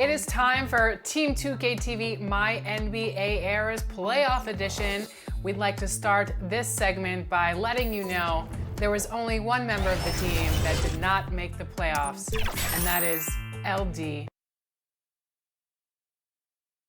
It is time for Team 2K TV My NBA Airs Playoff Edition. We'd like to start this segment by letting you know there was only one member of the team that did not make the playoffs, and that is LD.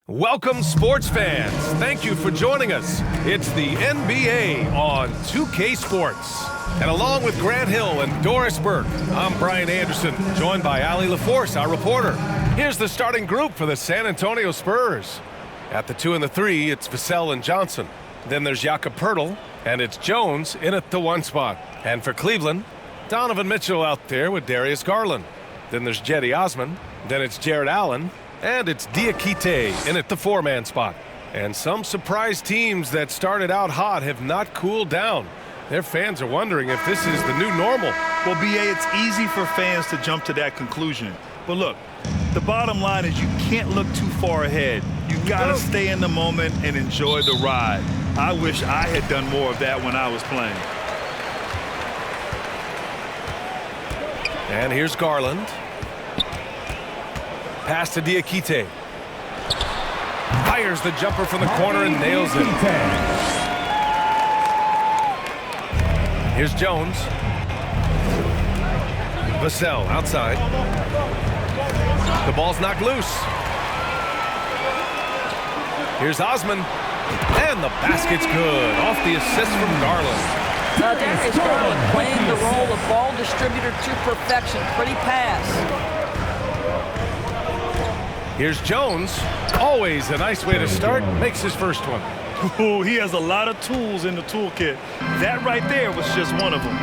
Welcome, sports fans. Thank you for joining us. It's the NBA on 2K Sports. And along with Grant Hill and Doris Burke, I'm Brian Anderson, joined by Ali LaForce, our reporter. Here's the starting group for the San Antonio Spurs. At the 2 and the 3, it's Vassell and Johnson. Then there's Jakob Poeltl, and it's Jones in at the 1 spot. And for Cleveland, Donovan Mitchell out there with Darius Garland. Then there's Cedi Osman. Then it's Jarrett Allen. And it's Diakite in at the 4-man spot. And some surprise teams that started out hot have not cooled down. Their fans are wondering if this is the new normal. Well, BA, it's easy for fans to jump to that conclusion. But look, the bottom line is you can't look too far ahead. You gotta stay in the moment and enjoy the ride. I wish I had done more of that when I was playing. And here's Garland. Pass to Diakite. Fires the jumper from the corner and nails it. Here's Jones. Vassell outside. The ball's knocked loose. Here's Osman. And the basket's good. Off the assist from Garland. Darius Garland playing the role of ball distributor to perfection. Pretty pass. Here's Jones. Always a nice way to start. Makes his first one. Ooh, he has a lot of tools in the toolkit. That right there was just one of them.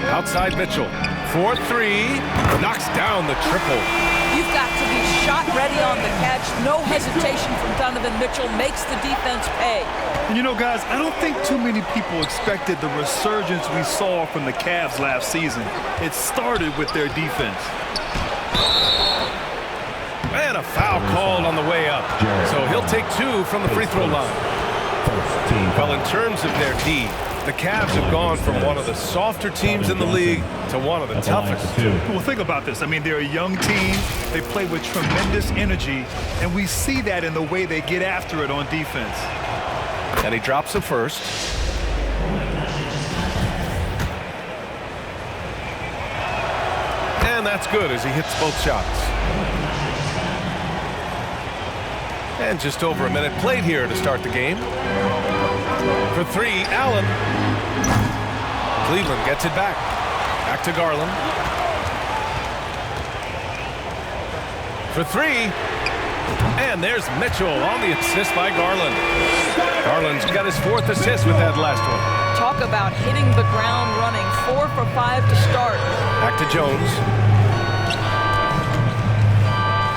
Outside Mitchell. 4-3. Knocks down the triple. You've got to be shot ready on the catch. No hesitation from Donovan Mitchell. Makes the defense pay. And you know, guys, I don't think too many people expected the resurgence we saw from the Cavs last season. It started with their defense. And a foul called on the way up. So he'll take 2 from the free throw line. Well, in terms of their D, the Cavs have gone from one of the softer teams in the league to one of the toughest. Well, think about this. I mean, they're a young team. They play with tremendous energy, and we see that in the way they get after it on defense. And he drops the first. And that's good as he hits both shots. And just over a minute played here to start the game. For 3, Allen. Cleveland gets it back. Back to Garland. For 3. And there's Mitchell on the assist by Garland. Garland's got his 4th assist with that last one. Talk about hitting the ground running. 4 for 5 to start. Back to Jones.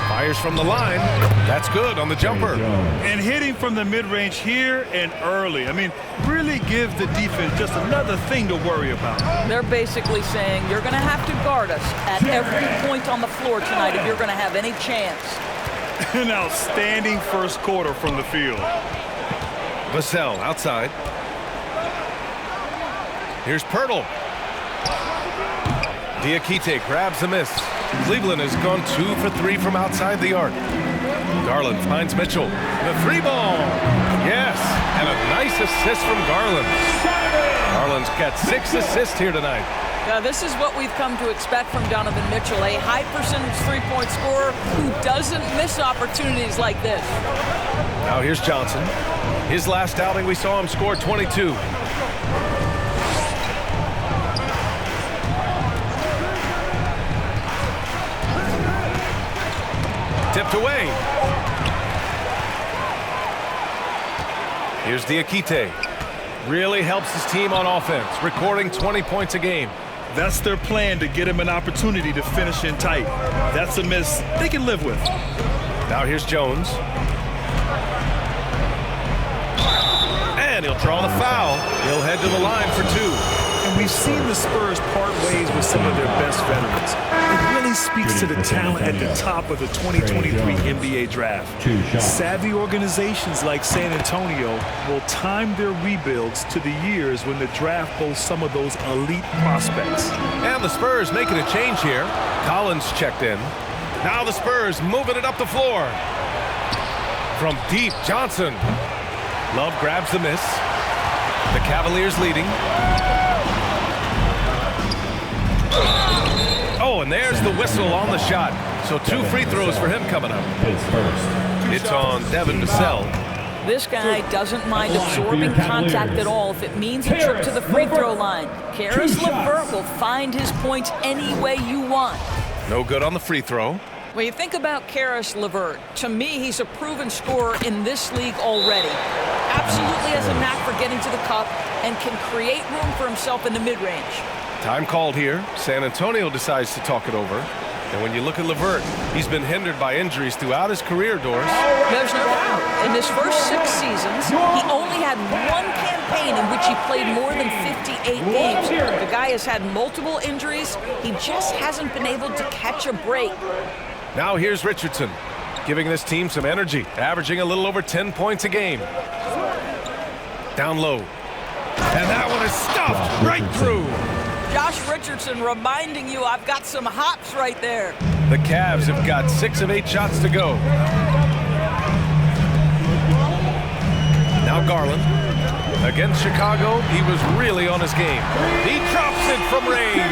Fires from the line. That's good on the jumper. And hitting from the mid-range here and early. I mean, really give the defense just another thing to worry about. They're basically saying you're going to have to guard us at every point on the floor tonight if you're going to have any chance. An outstanding first quarter from the field. Vassell outside. Here's Poeltl. Diakite grabs the miss. Cleveland has gone 2 for 3 from outside the arc. Garland finds Mitchell. The 3-ball. Yes, and a nice assist from Garland. Garland's got 6 assists here tonight. Now, this is what we've come to expect from Donovan Mitchell, a high-percentage three-point scorer who doesn't miss opportunities like this. Now here's Johnson. His last outing, we saw him score 22. Tipped away. Here's Diakite. Really helps his team on offense, recording 20 points a game. That's their plan, to get him an opportunity to finish in tight. That's a miss they can live with. Now here's Jones. And he'll draw the foul. He'll head to the line for 2. And we've seen the Spurs part ways with some of their best veterans. It really speaks to the talent at the top of the 2023 NBA draft. Savvy organizations like San Antonio will time their rebuilds to the years when the draft boasts some of those elite prospects. And the Spurs making a change here. Collins checked in. Now the Spurs moving it up the floor. From deep, Johnson. Love grabs the miss. The Cavaliers leading. Oh, and there's the whistle on the shot. So 2 free throws for him coming up. It's on Devin Vassell. This guy doesn't mind absorbing contact at all if it means a trip to the free throw line. Caris LeVert will find his points any way you want. No good on the free throw. When you think about Caris LeVert, to me, he's a proven scorer in this league already. Absolutely has a knack for getting to the cup and can create room for himself in the mid-range. Time called here. San Antonio decides to talk it over. And when you look at LeVert, he's been hindered by injuries throughout his career, Doris. There's no doubt. In his first 6 seasons, he only had 1 campaign in which he played more than 58 games. The guy has had multiple injuries. He just hasn't been able to catch a break. Now here's Richardson, giving this team some energy, averaging a little over 10 points a game. Down low. And that one is stuffed right through. Josh Richardson reminding you I've got some hops right there. The Cavs have got 6 of 8 shots to go. Now Garland. Against Chicago, he was really on his game. He drops it from range.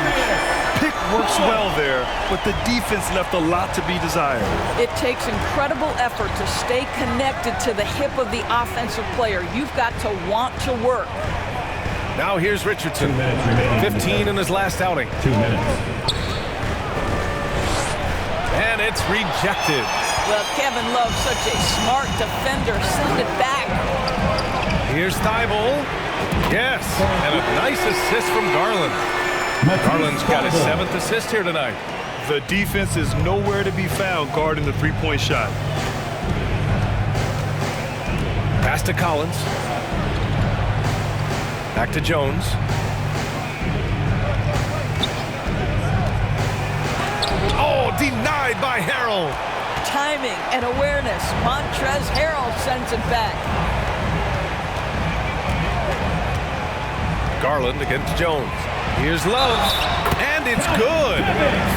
Pick works well there, but the defense left a lot to be desired. It takes incredible effort to stay connected to the hip of the offensive player. You've got to want to work. Now here's Richardson, 15 in his last outing. 2 minutes. And it's rejected. Well, Kevin Love's such a smart defender. Send it back. Here's Thibault. Yes, and a nice assist from Garland. Garland's got his 7th assist here tonight. The defense is nowhere to be found guarding the three-point shot. Pass to Collins. Back to Jones. Oh, denied by Harrell. Timing and awareness. Montrezl Harrell sends it back. Garland against Jones. Here's Love, and it's good.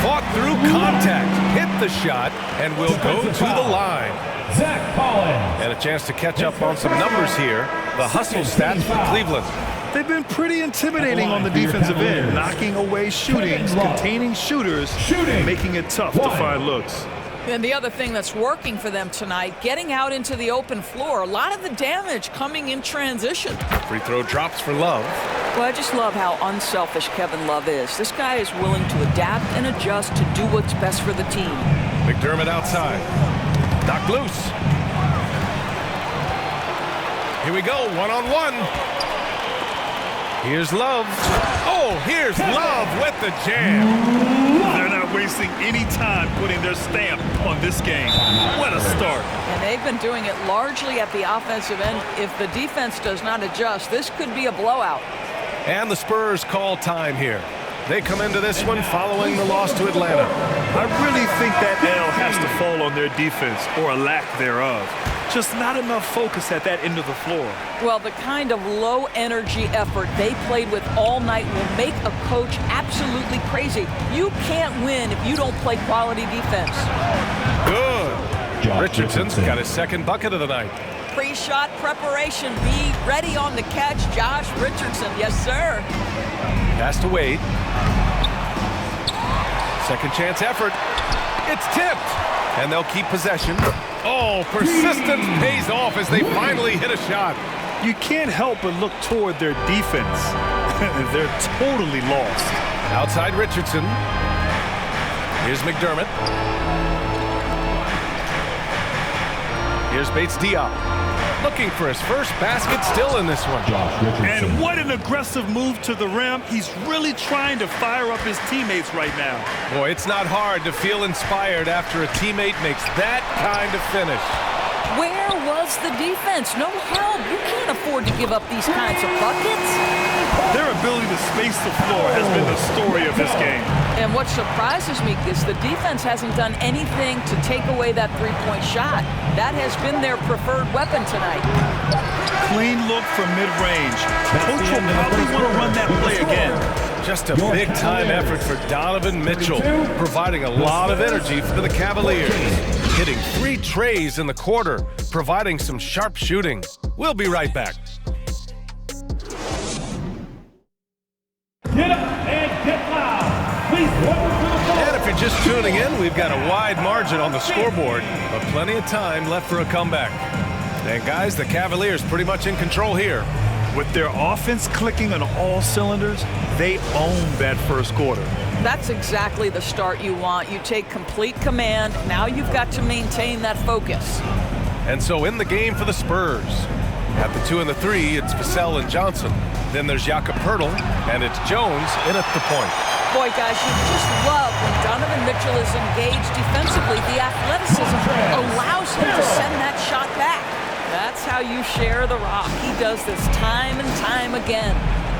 Fought through contact, hit the shot, and will go to the line. Zach Collins. And a chance to catch up on some numbers here. The hustle stats for Cleveland. They've been pretty intimidating on the defensive end, knocking away shootings, containing shooters, and making it tough to find looks. And the other thing that's working for them tonight, getting out into the open floor. A lot of the damage coming in transition. Free throw drops for Love. Well, I just love how unselfish Kevin Love is. This guy is willing to adapt and adjust to do what's best for the team. McDermott outside. Knocked loose. Here we go, one-on-one. Here's Love. Oh, here's Love with the jam. They're not wasting any time putting their stamp on this game. What a start. And they've been doing it largely at the offensive end. If the defense does not adjust, this could be a blowout. And the Spurs call time here. They come into this one following the loss to Atlanta. I really think that L has to fall on their defense, or a lack thereof. Just not enough focus at that end of the floor. Well, the kind of low-energy effort they played with all night will make a coach absolutely crazy. You can't win if you don't play quality defense. Good. Richardson's got his 2nd bucket of the night. Pre-shot preparation. Be ready on the catch, Josh Richardson. Yes, sir. Pass to Wade. 2nd chance effort. It's tipped. And they'll keep possession. Oh, persistence pays off as they finally hit a shot. You can't help but look toward their defense. They're totally lost. Outside Richardson. Here's McDermott. Here's Bates Diop. Looking for his first basket still in this one. And what an aggressive move to the rim. He's really trying to fire up his teammates right now. Boy, it's not hard to feel inspired after a teammate makes that kind of finish. Where was the defense? No help. You can't afford to give up these kinds of buckets. Their ability to space the floor has been the story of this game. And what surprises me is the defense hasn't done anything to take away that three-point shot. That has been their preferred weapon tonight. Clean look from mid-range. Coach will probably want to run that play again. Just a big-time effort for Donovan Mitchell, providing a lot of energy for the Cavaliers. Hitting 3 trays in the quarter, providing some sharp shooting. We'll be right back. Get up and get loud. Please welcome to the floor. And if you're just tuning in, we've got a wide margin on the scoreboard, but plenty of time left for a comeback. And guys, the Cavaliers pretty much in control here. With their offense clicking on all cylinders, they own that first quarter. That's exactly the start you want. You take complete command. Now you've got to maintain that focus. And so in the game for the Spurs. At the 2 and the 3, it's Vassell and Johnson. Then there's Jakob Poeltl, and it's Jones in at the point. Boy, guys, you just love when Donovan Mitchell is engaged defensively. The athleticism allows him to send that shot back. That's how you share the rock. He does this time and time again.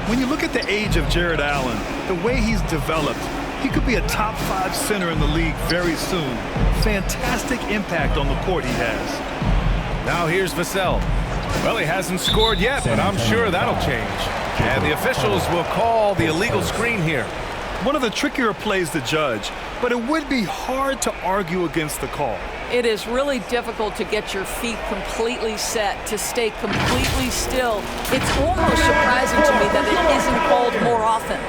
When you look at the age of Jared Allen, the way he's developed, he could be a top 5 center in the league very soon. Fantastic impact on the court he has. Now here's Vassell. Well, he hasn't scored yet, but I'm sure that'll change. And the officials will call the illegal screen here. One of the trickier plays to judge, but it would be hard to argue against the call. It is really difficult to get your feet completely set, to stay completely still. It's almost surprising to me that it isn't called more often.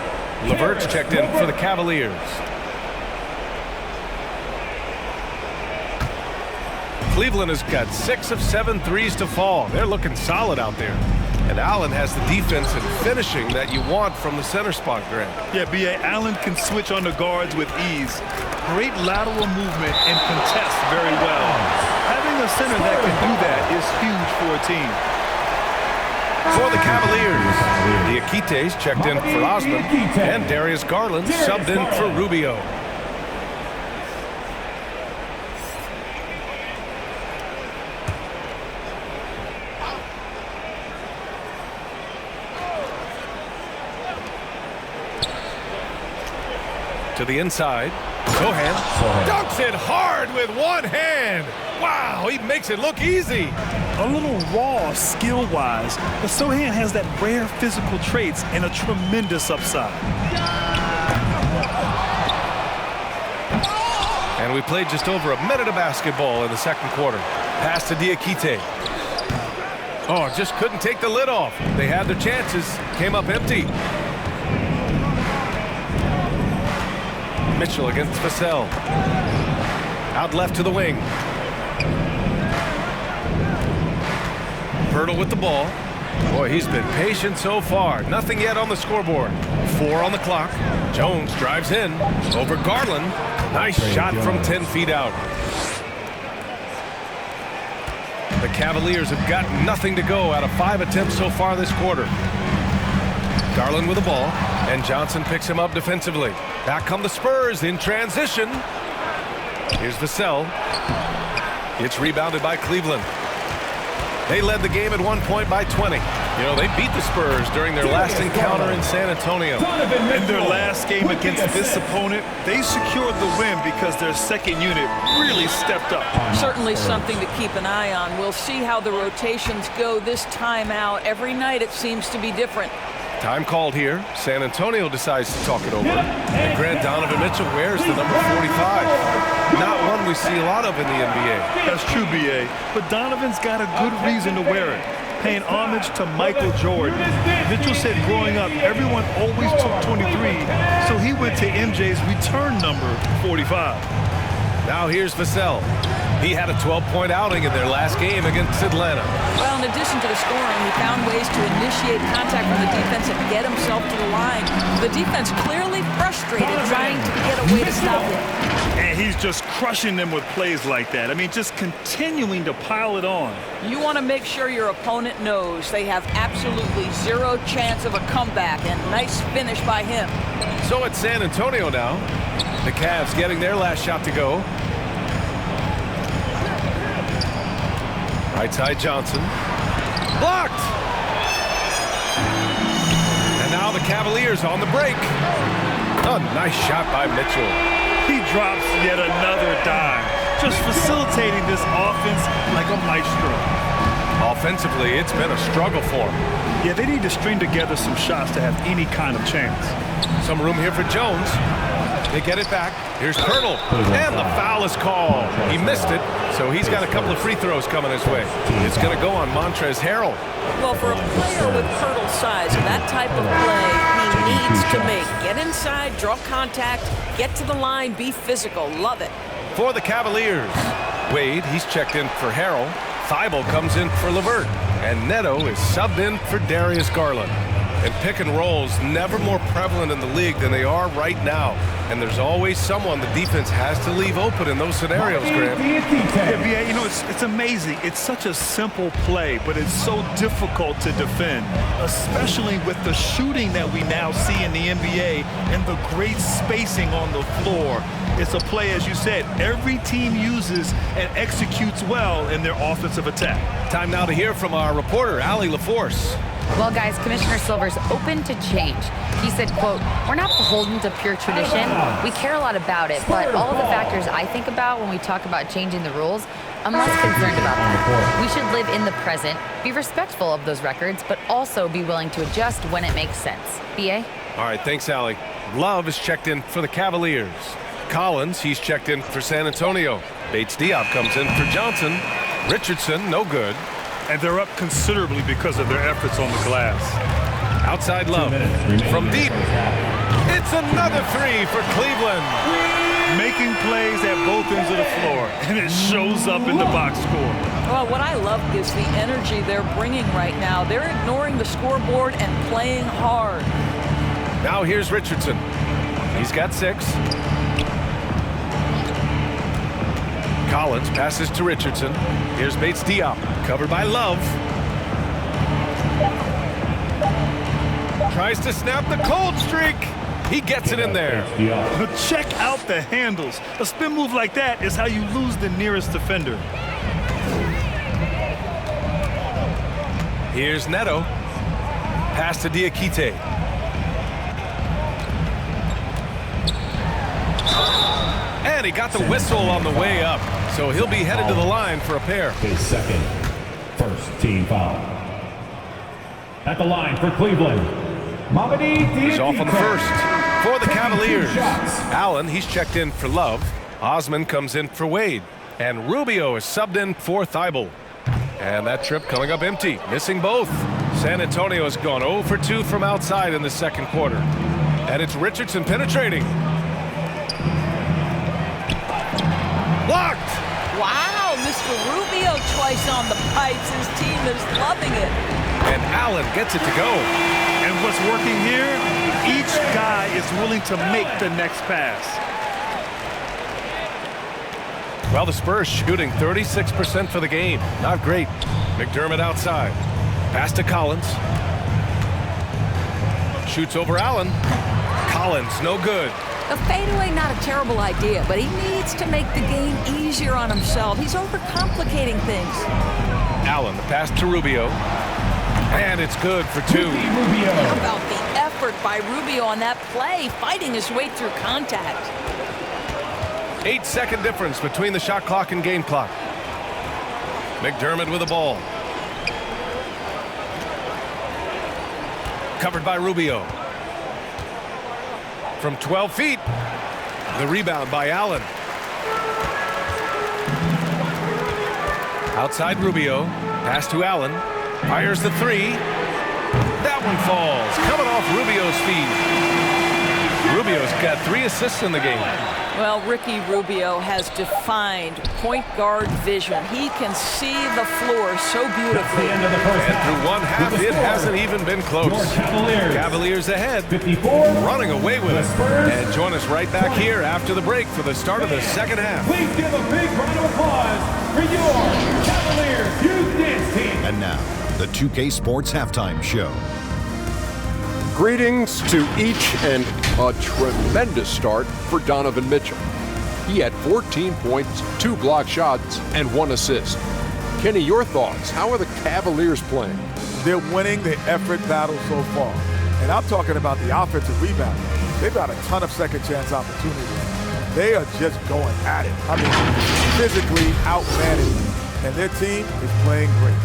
LeVert's checked in for the Cavaliers. Cleveland has got 6 of 7 threes to fall. They're looking solid out there. And Allen has the defense and finishing that you want from the center spot, Grant. Yeah, B.A. Allen can switch on the guards with ease. Great lateral movement and contest very well. Having a center that can do that is huge for a team. For the Cavaliers, the Akites checked in for Osman, and Darius Garland subbed in for Rubio. To the inside, Sohan dunks it hard with one hand. Wow, he makes it look easy. A little raw skill-wise, but Sohan has that rare physical traits and a tremendous upside. And we played just over a minute of basketball in the second quarter. Pass to Diakite. Oh, just couldn't take the lid off. They had their chances, came up empty. Mitchell against Vassell. Out left to the wing. Poeltl with the ball. Boy, he's been patient so far. Nothing yet on the scoreboard. 4 on the clock. Jones drives in over Garland. Nice shot from 10 feet out. The Cavaliers have got nothing to go out of 5 attempts so far this quarter. Garland with the ball, and Johnson picks him up defensively. Back come the Spurs in transition. Here's Vassell. It's rebounded by Cleveland. They led the game at one point by 20. You know, they beat the Spurs during their last encounter in San Antonio. In their last game against this opponent, they secured the win because their second unit really stepped up. Certainly something to keep an eye on. We'll see how the rotations go this time out. Every night it seems to be different. Time called here. San Antonio decides to talk it over. And Grant Donovan Mitchell wears the number 45. Not one we see a lot of in the NBA. That's true, B.A. But Donovan's got a good reason to wear it. Paying homage to Michael Jordan. Mitchell said growing up, everyone always took 23, so he went to MJ's return number 45. Now here's Vassell. He had a 12-point outing in their last game against Atlanta. Well, in addition to the scoring, he found ways to initiate contact from the defense and get himself to the line. The defense clearly frustrated, trying to get a way to stop him. And he's just crushing them with plays like that. I mean, just continuing to pile it on. You want to make sure your opponent knows they have absolutely zero chance of a comeback, and nice finish by him. So it's San Antonio now. The Cavs getting their last shot to go. Right side Johnson. Blocked! And now the Cavaliers on the break. A nice shot by Mitchell. He drops yet another dime, just facilitating this offense like a maestro. Offensively, it's been a struggle for them. Yeah, they need to string together some shots to have any kind of chance. Some room here for Jones. They get it back. Here's Pirtle, and the foul is called. He missed it, so he's got a couple of free throws coming his way. It's going to go on Montrezl Harrell. Well, for a player with Pirtle's size and that type of play, he needs to get inside, draw contact, get to the line, be physical. Love it. For the Cavaliers, Wade, he's checked in for Harrell. Thibault comes in for LeVert, and Neto is subbed in for Darius Garland. And pick and rolls never more prevalent in the league than they are right now. And there's always someone the defense has to leave open in those scenarios, Graham. Yeah, you know, it's amazing. It's such a simple play, but it's so difficult to defend, especially with the shooting that we now see in the NBA and the great spacing on the floor. It's a play, as you said, every team uses and executes well in their offensive attack. Time now to hear from our reporter, Allie LaForce. Well, guys, Commissioner Silver's open to change. He said, quote, "We're not beholden to pure tradition. We care a lot about it, but all of the factors I think about when we talk about changing the rules, I'm less concerned about that. We should live in the present, be respectful of those records, but also be willing to adjust when it makes sense." BA? All right, thanks, Allie. Love is checked in for the Cavaliers. Collins, he's checked in for San Antonio. Bates-Diop comes in for Johnson. Richardson, no good. And they're up considerably because of their efforts on the glass. Outside Love. From deep. It's another three for Cleveland. Making plays at both ends of the floor, and it shows up in the box score. Well, what I love is the energy they're bringing right now. They're ignoring the scoreboard and playing hard. Now here's Richardson. He's got 6. Collins passes to Richardson. Here's Bates-Diop, covered by Love. Tries to snap the cold streak. He gets it in there. But check out the handles. A spin move like that is how you lose the nearest defender. Here's Neto. Pass to Diakite. And he got the whistle on the way up. So he'll be headed to the line for a pair. His second first team foul. At the line for Cleveland, He's off on the first. For the Cavaliers, Allen, he's checked in for Love. Osman comes in for Wade. And Rubio is subbed in for Thibault. And that trip coming up empty, missing both. San Antonio has gone 0 for 2 from outside in the second quarter. And it's Richardson penetrating. Blocked! Wow, Mr. Rubio twice on the pipes. His team is loving it. And Allen gets it to go. And what's working here, each guy is willing to make the next pass. Well, the Spurs shooting 36% for the game. Not great. McDermott outside. Pass to Collins. Shoots over Allen. Collins, no good. A fadeaway, not a terrible idea, but he needs to make the game easier on himself. He's overcomplicating things. Allen, the pass to Rubio. And it's good for 2. How about the effort by Rubio on that play, fighting his way through contact? 8-second difference between the shot clock and game clock. McDermott with the ball. Covered by Rubio. From 12 feet. The rebound by Allen. Outside Rubio. Pass to Allen. Fires the 3. That one falls. Coming off Rubio's feet. Rubio's got 3 assists in the game. Well, Ricky Rubio has defined point guard vision. He can see the floor so beautifully. And through one half, it hasn't even been close. Cavaliers ahead, 54, running away with it. And join us right back here after the break for the start of the second half. Please give a big round of applause for your Cavaliers Youth Dance Team. And now, the 2K Sports Halftime Show. Greetings to each, and a tremendous start for Donovan Mitchell. He had 14 points, 2 block shots, and 1 assist. Kenny, your thoughts? How are the Cavaliers playing? They're winning the effort battle so far. And I'm talking about the offensive rebound. They've got a ton of second chance opportunities. They are just going at it. I mean, physically outmanaged, and their team is playing great.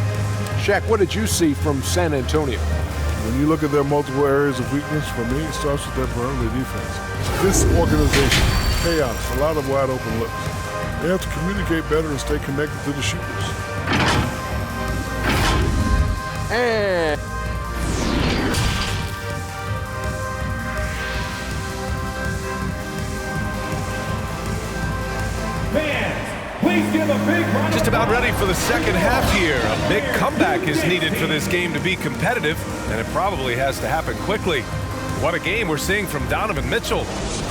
Shaq, what did you see from San Antonio? When you look at their multiple areas of weakness, for me, it starts with their perimeter defense. This organization, chaos, a lot of wide open looks. They have to communicate better and stay connected to the shooters. And Please give a big round. Just about ready for the second half here. A big comeback is needed for this game to be competitive, and it probably has to happen quickly. What a game we're seeing from Donovan Mitchell.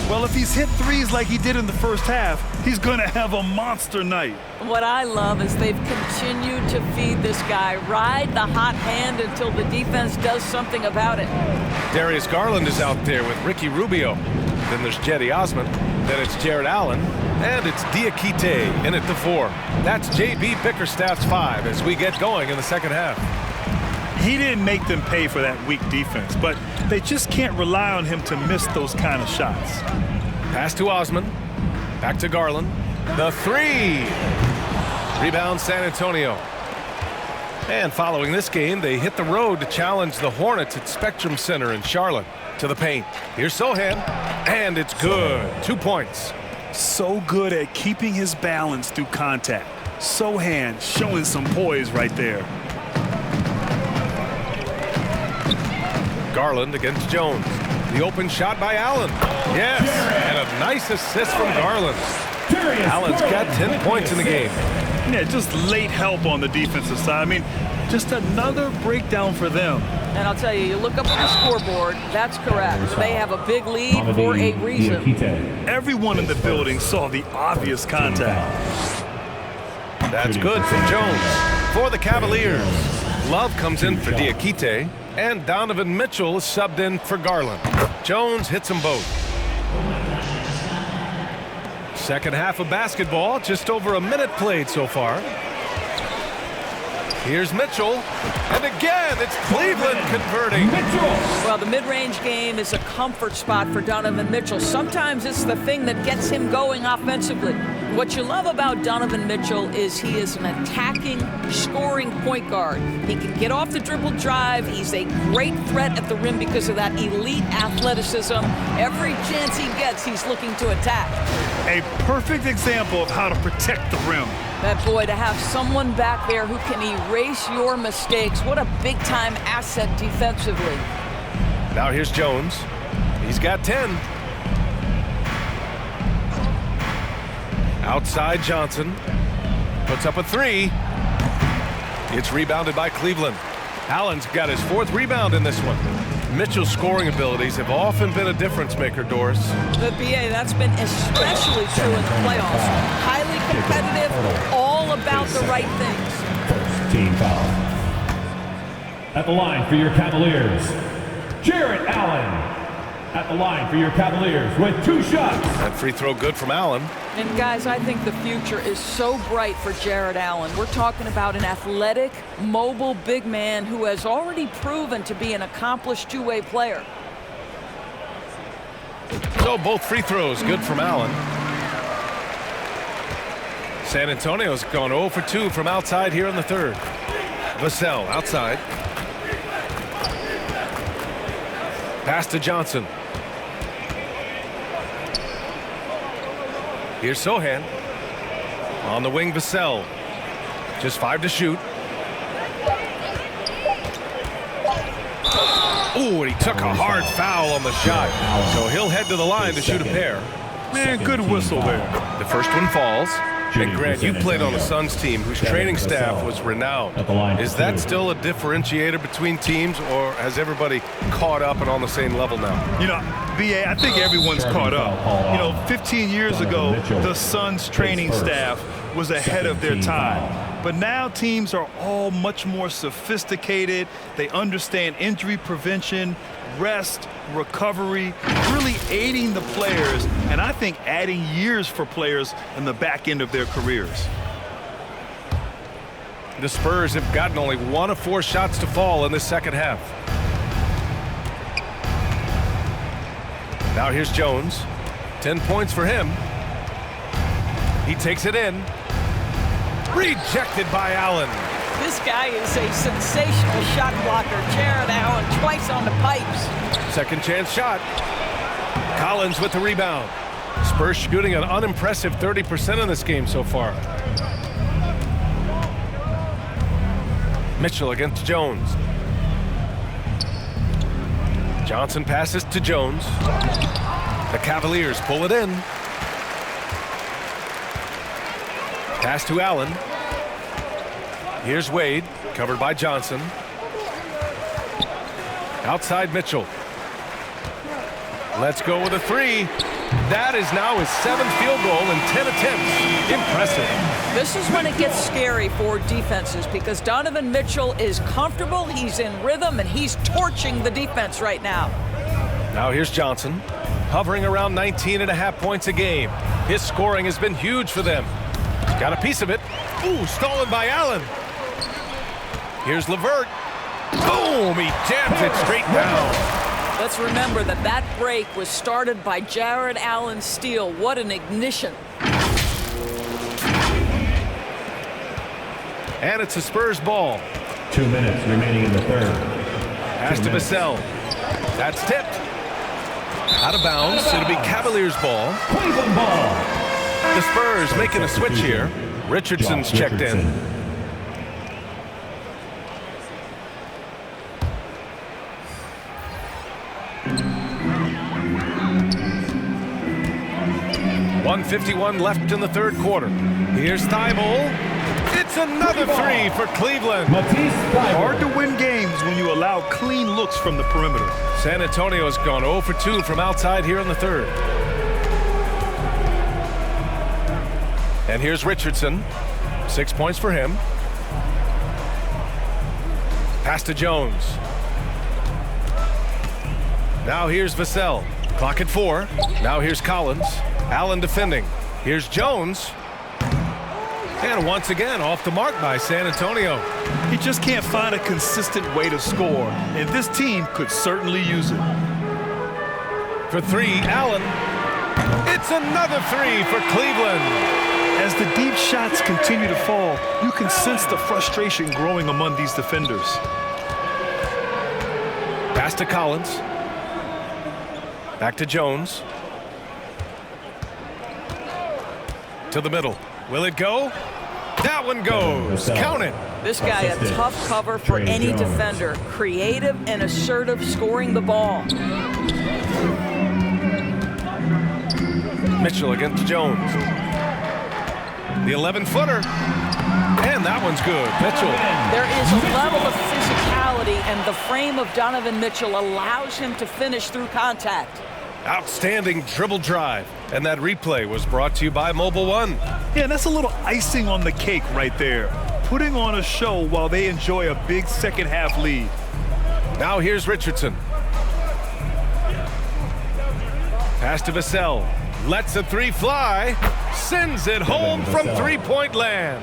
Well, if he's hit threes like he did in the first half, he's going to have a monster night. What I love is they've continued to feed this guy, ride the hot hand until the defense does something about it. Darius Garland is out there with Ricky Rubio. Then there's Jetty Osman. Then it's Jared Allen. And it's Diakite in at the 4. That's J.B. Bickerstaff's 5 as we get going in the second half. He didn't make them pay for that weak defense, but they just can't rely on him to miss those kind of shots. Pass to Osman. Back to Garland. The 3. Rebound San Antonio. And following this game, they hit the road to challenge the Hornets at Spectrum Center in Charlotte. To the paint. Here's Sohan. And it's good. 2 points. So good at keeping his balance through contact. Sohan showing some poise right there. Garland against Jones. The open shot by Allen. Yes, and a nice assist from Garland. Allen's got 10 points in the game. Yeah, just late help on the defensive side. I mean, just another breakdown for them. And I'll tell you, you look up at the scoreboard, that's correct. They have a big lead for a reason. Everyone in the building saw the obvious contact. That's good from Jones. For the Cavaliers, Love comes in for Diakite, and Donovan Mitchell is subbed in for Garland. Jones hits them both. Second half of basketball, just over a minute played so far. Here's Mitchell, and again, it's Cleveland converting. Well, the mid-range game is a comfort spot for Donovan Mitchell. Sometimes it's the thing that gets him going offensively. What you love about Donovan Mitchell is he is an attacking, scoring point guard. He can get off the dribble drive. He's a great threat at the rim because of that elite athleticism. Every chance he gets, he's looking to attack. A perfect example of how to protect the rim. That boy, to have someone back there who can erase your mistakes, what a big-time asset defensively. Now here's Jones. He's got 10. Outside Johnson. Puts up a 3. It's rebounded by Cleveland. Allen's got his 4th rebound in this one. Mitchell's scoring abilities have often been a difference maker, Doris. The BA, that's been especially true in the playoffs. Highly competitive, all about the right things. First team foul. At the line for your Cavaliers, Jared Allen. At the line for your Cavaliers with 2 shots. That free throw good from Allen. And guys, I think the future is so bright for Jared Allen. We're talking about an athletic, mobile big man who has already proven to be an accomplished two-way player. So both free throws good from Allen. San Antonio's gone 0 for 2 from outside here in the 3rd. Vassell outside. Pass to Johnson. Here's Sohan. On the wing, Vassell. Just 5 to shoot. Ooh, and he took a hard foul on the shot. So he'll head to the line to shoot a pair. Man, good whistle there. The first one falls. And Grant, you played on the Suns team whose training staff was renowned. Is that still a differentiator between teams, or has everybody caught up and on the same level now? You know, BA, I think everyone's caught up. You know, 15 years ago, the Suns training staff was ahead of their time. But now teams are all much more sophisticated. They understand injury prevention, rest, recovery, really aiding the players, and I think adding years for players in the back end of their careers. The Spurs have gotten only 1 of 4 shots to fall in the second half. Now here's Jones. 10 points for him. He takes it in. Rejected by Allen. This guy is a sensational shot blocker. Jared Allen twice on the pipes. Second chance shot. Collins with the rebound. Spurs shooting an unimpressive 30% in this game so far. Mitchell against Jones. Johnson passes to Jones. The Cavaliers pull it in. Pass to Allen. Here's Wade, covered by Johnson. Outside Mitchell. Let's go with a three. That is now his 7th field goal in 10 attempts. Impressive. This is when it gets scary for defenses because Donovan Mitchell is comfortable, he's in rhythm, and he's torching the defense right now. Now here's Johnson, hovering around 19.5 points a game. His scoring has been huge for them. Got a piece of it. Ooh, stolen by Allen. Here's LeVert. Boom, he jams it straight down. Let's remember that that break was started by Jared Allen's steal. What an ignition. And it's a Spurs ball. 2 minutes remaining in the third. Pass to Vassell. That's tipped. Out of bounds. It'll be Cavaliers ball. Cleveland ball. The Spurs making a switch here. Richardson's checked in. .151 left in the third quarter. Here's Thibault. It's another three for Cleveland. Hard to win games when you allow clean looks from the perimeter. San Antonio's gone 0 for 2 from outside here in the third. And here's Richardson. 6 points for him. Pass to Jones. Now here's Vassell. Clock at 4. Now here's Collins. Allen defending. Here's Jones. And once again, off the mark by San Antonio. He just can't find a consistent way to score, and this team could certainly use it. For 3, Allen. It's another 3 for Cleveland. As the deep shots continue to fall, you can sense the frustration growing among these defenders. Pass to Collins. Back to Jones. To the middle. Will it go? That one goes. Count it. This guy a tough cover for any defender. Creative and assertive scoring the ball. Mitchell against Jones. The 11-footer. And that one's good. Mitchell. There is a level of physicality, and the frame of Donovan Mitchell allows him to finish through contact. Outstanding dribble drive. And that replay was brought to you by Mobile One. Yeah, that's a little icing on the cake right there. Putting on a show while they enjoy a big second-half lead. Now here's Richardson. Pass to Vassell. Lets a 3 fly. Sends it home from three-point land.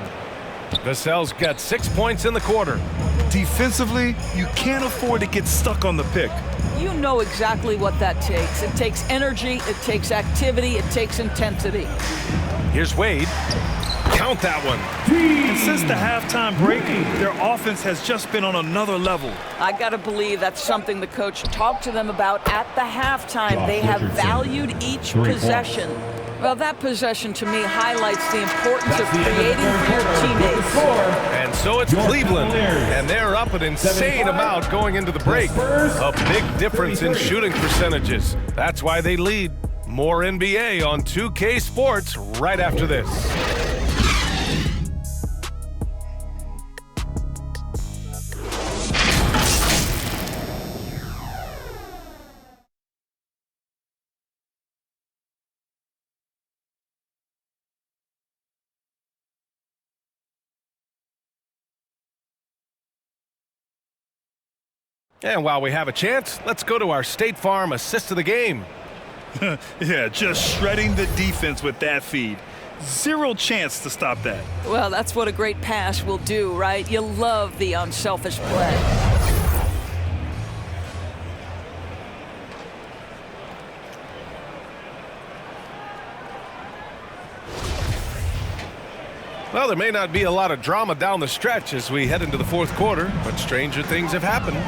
Vassell's got 6 points in the quarter. Defensively, you can't afford to get stuck on the pick. You know exactly what that takes. It takes energy, it takes activity, it takes intensity. Here's Wade. Count that one. And since the halftime break, their offense has just been on another level. I gotta believe that's something the coach talked to them about at the halftime. They have valued each possession. Well, that possession to me highlights the importance of creating for your teammates. And so it's Cleveland, and they're up an insane amount going into the break. A big difference in shooting percentages. That's why they lead. More NBA on 2K Sports right after this. And while we have a chance, let's go to our State Farm assist of the game. Yeah, just shredding the defense with that feed. Zero chance to stop that. Well, that's what a great pass will do, right? You love the unselfish play. Well, there may not be a lot of drama down the stretch as we head into the fourth quarter, but stranger things have happened.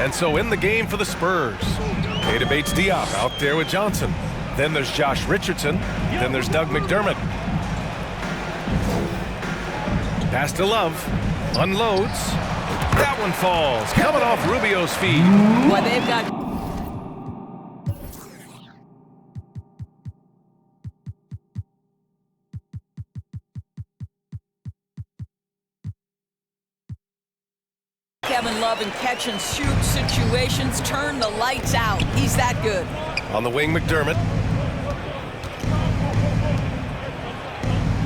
And so in the game for the Spurs, Keita Bates-Diop out there with Johnson. Then there's Josh Richardson. Then there's Doug McDermott. Pass to Love. Unloads. That one falls. Coming off Rubio's feet. Boy, they've got... Kevin Love in catch-and-shoot situations. Turn the lights out. He's that good. On the wing, McDermott.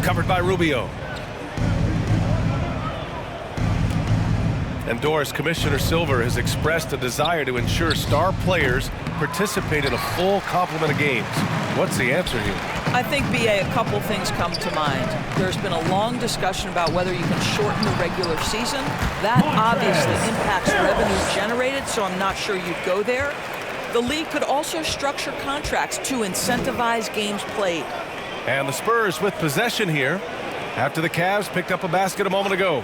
Covered by Rubio. And Doris, Commissioner Silver has expressed a desire to ensure star players participate in a full complement of games. What's the answer here? I think, B.A., a couple things come to mind. There's been a long discussion about whether you can shorten the regular season. That obviously impacts revenue generated, so I'm not sure you'd go there. The league could also structure contracts to incentivize games played. And the Spurs with possession here after the Cavs picked up a basket a moment ago.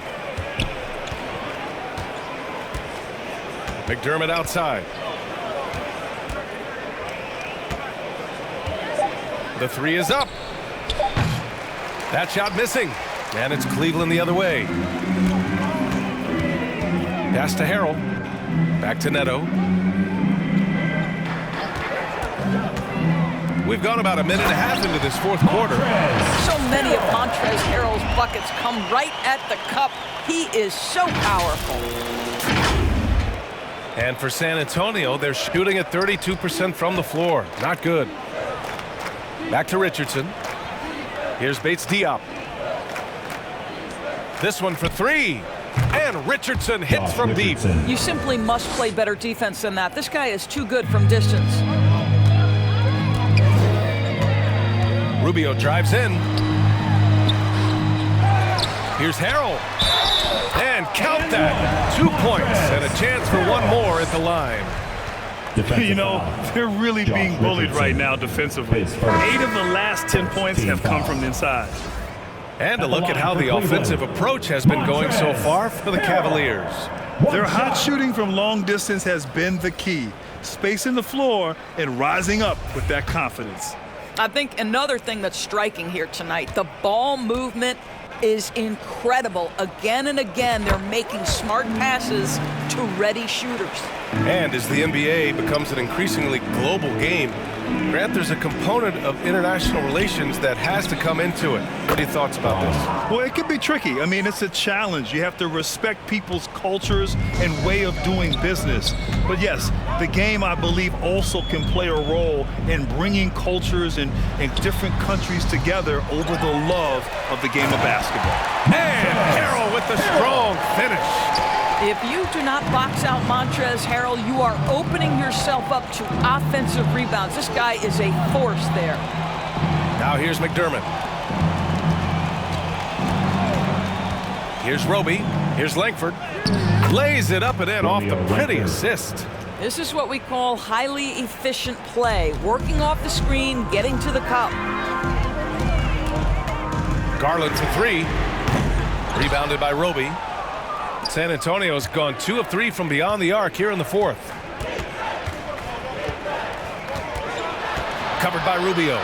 McDermott outside. The three is up. That shot missing. And it's Cleveland the other way. Pass to Harrell. Back to Neto. We've gone about a minute and a half into this fourth quarter. So many of Montrezl Harrell's buckets come right at the cup. He is so powerful. And for San Antonio, they're shooting at 32% from the floor. Not good. Back to Richardson. Here's Bates-Diop. This one for three. And Richardson hits from deep. You simply must play better defense than that. This guy is too good from distance. Rubio drives in. Here's Harrell. And count that. 2 points and a chance for one more at the line. You know, they're really being bullied right now defensively. 8 of the last 10 points have come from the inside. And a look at how the offensive approach has been going so far for the Cavaliers. Their hot shooting from long distance has been the key. Spacing the floor and rising up with that confidence. I think another thing that's striking here tonight, the ball movement is incredible. Again and again, they're making smart passes to ready shooters. And as the NBA becomes an increasingly global game, Grant, there's a component of international relations that has to come into it. What are your thoughts about this? Well, it can be tricky. I mean, it's a challenge. You have to respect people's cultures and way of doing business. But yes, the game, I believe, also can play a role in bringing cultures and different countries together over the love of the game of basketball. And Harrell with the strong finish. If you do not box out Montrezl Harrell, you are opening yourself up to offensive rebounds. This guy is a force there. Now here's McDermott. Here's Roby. Here's Langford. Lays it up and in off the pretty assist. This is what we call highly efficient play. Working off the screen, getting to the cup. Garland for three. Rebounded by Roby. San Antonio's gone 2 of 3 from beyond the arc here in the fourth. Covered by Rubio.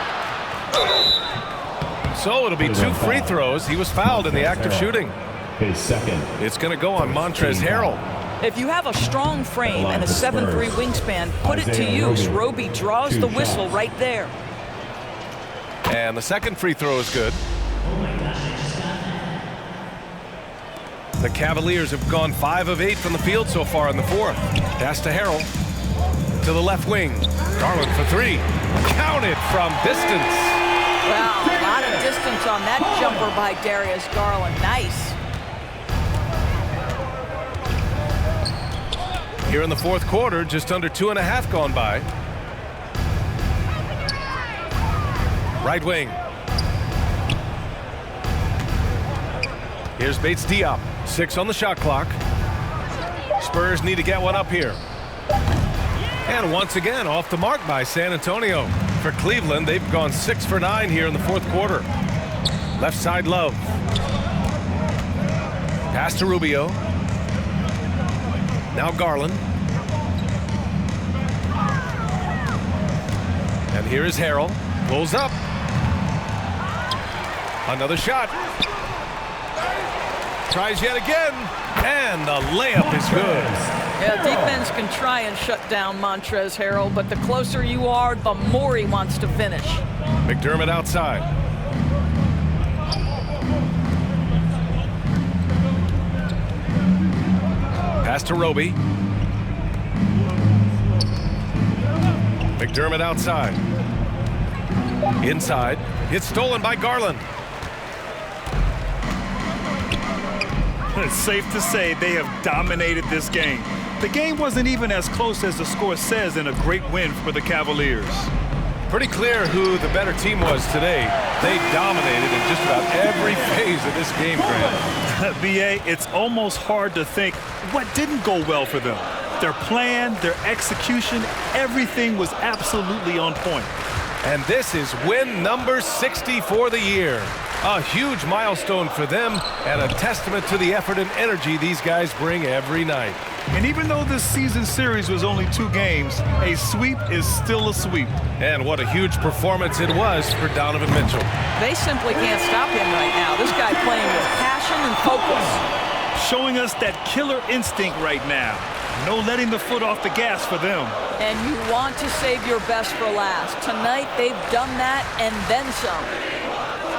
So it'll be 2 free throws. He was fouled in the act of shooting. His second. It's going to go on Montrezl Harrell. If you have a strong frame and a 7'3" wingspan, put it to use. Roby draws the whistle right there. And the second free throw is good. The Cavaliers have gone 5 of 8 from the field so far in the fourth. Pass to Harrell. To the left wing. Garland for 3. Counted from distance. Wow, a lot of distance on that jumper by Darius Garland. Nice. Here in the fourth quarter, just under 2.5 gone by. Right wing. Here's Bates-Diop. 6 on the shot clock. Spurs need to get one up here. And once again, off the mark by San Antonio. For Cleveland, they've gone 6 for 9 here in the fourth quarter. Left side, Love. Pass to Rubio. Now Garland. And here is Harrell. Pulls up. Another shot. Tries yet again. And the layup is good. Yeah, defense can try and shut down Montrezl Harrell, but the closer you are, the more he wants to finish. McDermott outside. Pass to Roby. McDermott outside. Inside. It's stolen by Garland. It's safe to say they have dominated this game. The game wasn't even as close as the score says in a great win for the Cavaliers. Pretty clear who the better team was today. They dominated in just about every phase of this game, Grant. BA, it's almost hard to think what didn't go well for them. Their plan, their execution, everything was absolutely on point. And this is win number 60 for the year. A huge milestone for them and a testament to the effort and energy these guys bring every night. And even though this season series was only 2 games, a sweep is still a sweep. And what a huge performance it was for Donovan Mitchell. They simply can't stop him right now. This guy playing with passion and focus. Showing us that killer instinct right now. No letting the foot off the gas for them. And you want to save your best for last. Tonight, they've done that and then some.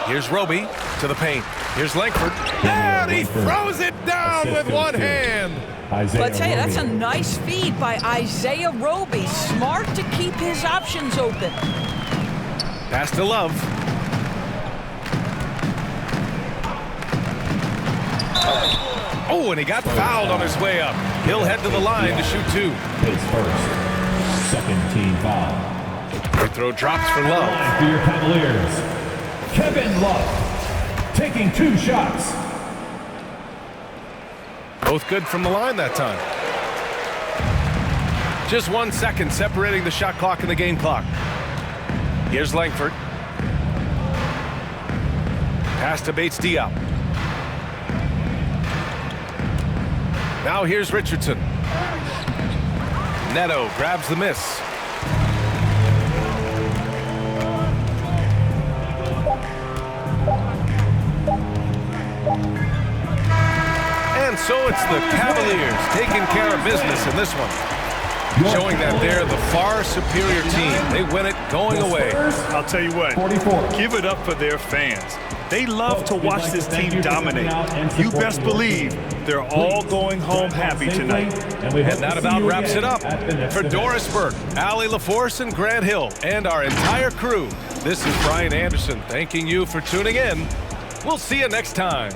Here's Roby to the paint. Here's Langford. And he throws it down with one hand. But hey, that's a nice feed by Isaiah Roby. Smart to keep his options open. Pass to Love. Oh, and he got fouled on his way up. He'll head to the line to shoot 2. His first, second team foul. Free throw drops for Love. Line for your Cavaliers, Kevin Love, taking 2 shots. Both good from the line that time. Just 1 second separating the shot clock and the game clock. Here's Langford. Pass to Bates-Diop. Now here's Richardson. Neto grabs the miss. And so it's the Cavaliers taking care of business in this one. Showing that they're the far superior team. They win it going away. I'll tell you what, give it up for their fans. They love to watch this team dominate. You best believe they're all going home happy tonight. And that about wraps it up. For Doris Burke, Allie LaForce, and Grant Hill, and our entire crew, this is Brian Anderson thanking you for tuning in. We'll see you next time.